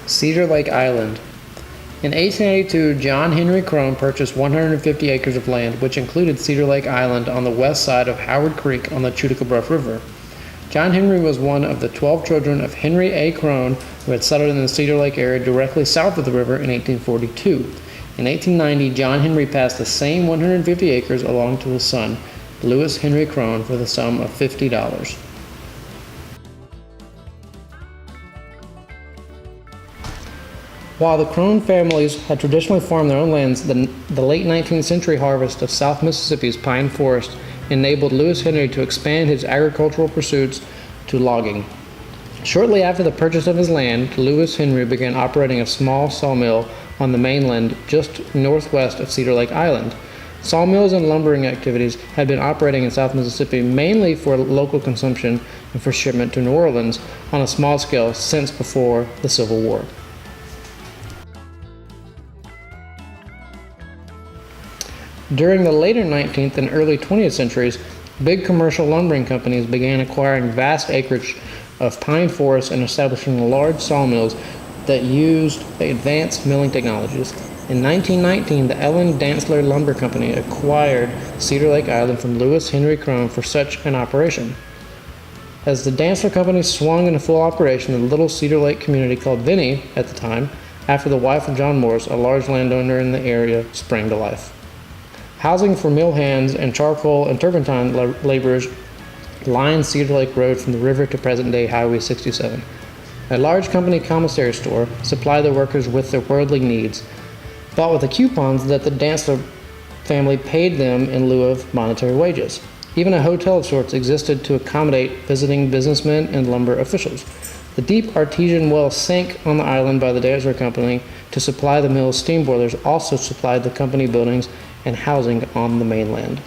Cedar Lake Island. In 1882, John Henry Crone purchased 150 acres of land, which included Cedar Lake Island on the west side of Howard Creek on the Chuticabruff River. John Henry was one of the 12 children of Henry A. Crone, who had settled in the Cedar Lake area directly south of the river in 1842. In 1890, John Henry passed the same 150 acres along to his son, Lewis Henry Crone, for the sum of $50. While the Crone families had traditionally farmed their own lands, the late 19th century harvest of South Mississippi's pine forest enabled Lewis Henry to expand his agricultural pursuits to logging. Shortly after the purchase of his land, Lewis Henry began operating a small sawmill on the mainland just northwest of Cedar Lake Island. Sawmills and lumbering activities had been operating in South Mississippi mainly for local consumption and for shipment to New Orleans on a small scale since before the Civil War. During the later 19th and early 20th centuries, big commercial lumbering companies began acquiring vast acreage of pine forests and establishing large sawmills that used advanced milling technologies. In 1919, the Ellen Dantzler Lumber Company acquired Cedar Lake Island from Lewis Henry Crone for such an operation. As the Dantzler Company swung into full operation, the little Cedar Lake community called Vinnie at the time, after the wife of John Morse, a large landowner in the area, sprang to life. Housing for mill hands and charcoal and turpentine laborers lined Cedar Lake Road from the river to present-day Highway 67. A large company commissary store supplied the workers with their worldly needs, bought with the coupons that the Dantzler family paid them in lieu of monetary wages. Even a hotel of sorts existed to accommodate visiting businessmen and lumber officials. The deep artesian well sank on the island by the Dantzler Company to supply the mill's steam boilers also supplied the company buildings and housing on the mainland.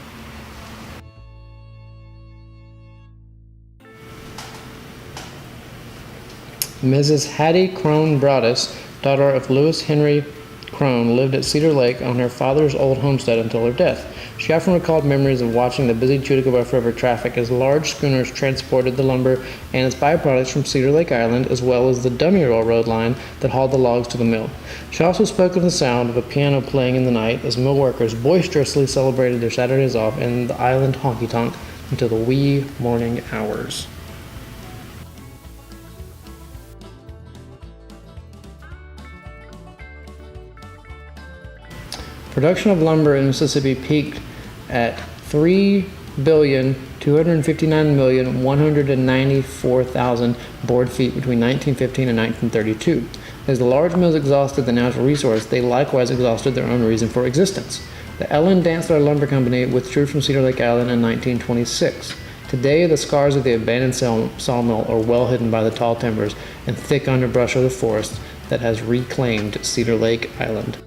Mrs. Hattie Crone Broadus, daughter of Lewis Henry Crone, lived at Cedar Lake on her father's old homestead until her death. She often recalled memories of watching the busy Chuticabruff River traffic as large schooners transported the lumber and its byproducts from Cedar Lake Island, as well as the dummy railroad line that hauled the logs to the mill. She also spoke of the sound of a piano playing in the night as mill workers boisterously celebrated their Saturdays off in the island honky-tonk until the wee morning hours. Production of lumber in Mississippi peaked at 3,259,194,000 board feet between 1915 and 1932. As the large mills exhausted the natural resource, they likewise exhausted their own reason for existence. The Ellen Dantzler Lumber Company withdrew from Cedar Lake Island in 1926. Today, the scars of the abandoned sawmill are well hidden by the tall timbers and thick underbrush of the forest that has reclaimed Cedar Lake Island.